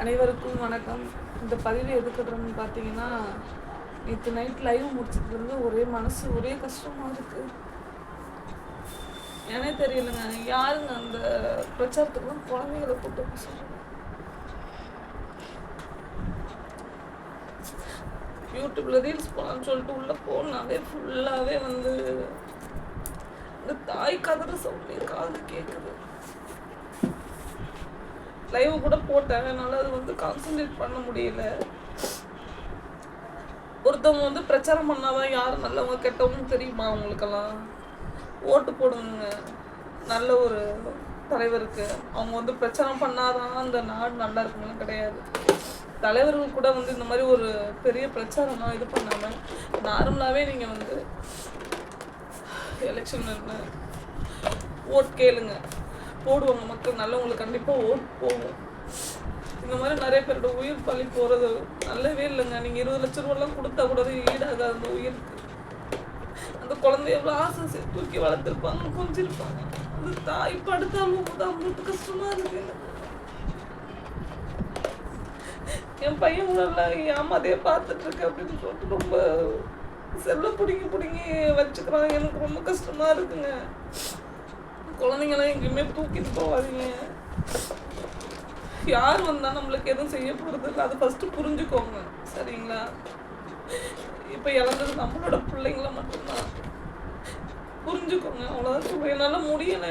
அனைவருக்கும் வணக்கம். இந்த பதிவு எதுக்குறோம்னு பார்த்தீங்கன்னா, நேற்று நைட் லைவ் முடிச்சதுலேருந்து ஒரே மனசு ஒரே கஷ்டமாக இருக்குது. ஏனே தெரியலைங்க. யாருங்க அந்த பிரச்சாரத்துக்குலாம் குழந்தைகளை கூப்பிட்டு சொல்லுங்க. யூடியூப்ல ரீல்ஸ் போகலான்னு சொல்லிட்டு உள்ளே போனாவே ஃபுல்லாகவே வந்து இந்த தாய் கதற சவுண்ட்லேயே காது கேட்குது. லைவ் கூட போட்டேன், என்னால் அது வந்து கான்சன்ட்ரேட் பண்ண முடியல. ஒருத்தவங்க வந்து பிரச்சாரம் பண்ணாதான் யார் நல்லவங்க கெட்டவங்க தெரியுமா அவங்களுக்கெல்லாம்? ஓட்டு போடுங்க நல்ல ஒரு தலைவருக்கு. அவங்க வந்து பிரச்சாரம் பண்ணாதான் அந்த நாடு நல்லா இருக்குன்னு கிடையாது. தலைவர்கள் கூட வந்து இந்த மாதிரி ஒரு பெரிய பிரச்சாரம்லாம் இது பண்ணாமல் நார்மலாகவே நீங்கள் வந்து எலெக்ஷன் ஓட் கேளுங்க, போடுவாங்க மக்கள். நல்லவங்களுக்கு கண்டிப்பாக ஓட் போகும். இந்த மாதிரி நிறைய பேரோட உயிர் பழி போகிறது நல்லவே இல்லைங்க. நீங்கள் 20 லட்ச ரூபாலாம் கொடுத்தா கூட ஈடாகாது அந்த உயிருக்கு. அந்த குழந்தைய எவ்வளோ ஆசை தூக்கி வளர்த்துருப்பாங்க, கொஞ்சிருப்பாங்க. அந்த தாய் படுத்தாலும் போது அவங்களுக்கு கஷ்டமாக இருக்கு. என் பையன் உணர்லாம் ஏமாதையே பார்த்துட்டு இருக்கேன் அப்படின்னு சொல்லிட்டு ரொம்ப செல்ல பிடிங்கி வச்சுக்கிறான். எனக்கு ரொம்ப கஷ்டமாக இருக்குங்க. குழந்தைங்களாம் எங்கேயுமே தூக்கிட்டு போகாதீங்க. யார் வந்தால் நம்மளுக்கு எதுவும் செய்ய போகிறது இல்லை, அதை ஃபஸ்ட்டு புரிஞ்சுக்கோங்க, சரிங்களா? இப்போ இழந்தது நம்மளோட பிள்ளைங்கள மட்டும்தான். புரிஞ்சுக்கோங்க, அவ்வளோதான் சொல்லுவேன். என்னால் முடியலை.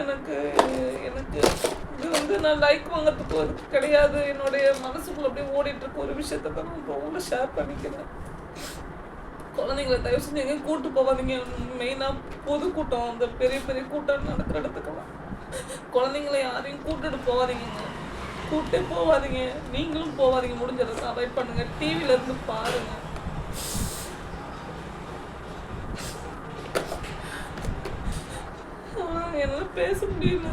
எனக்கு இது வந்து நான் லைக் வாங்கிறதுக்கு ஒரு கிடையாது. என்னுடைய மனசுக்குள்ள அப்படியே ஓடிட்டுருக்க ஒரு விஷயத்த தான் நான் இப்போ உங்களை ஷேர் பண்ணிக்கிறேன். குழந்தைங்களை தயவு செஞ்சு எங்கேயும் கூப்பிட்டு போகாதீங்க. மெயினாக பொதுக்கூட்டம், அந்த பெரிய பெரிய கூட்டம் நடக்கிற இடத்துக்கெல்லாம் குழந்தைங்களை யாரையும் கூப்பிட்டுட்டு போகாதீங்க. கூப்பிட்டே போகாதீங்க. நீங்களும் போகாதீங்க. முடிஞ்ச அளவுக்கு அவாய்ட் பண்ணுங்கள். டிவியிலேருந்து பாருங்கள். என்னால் பேச முடியல.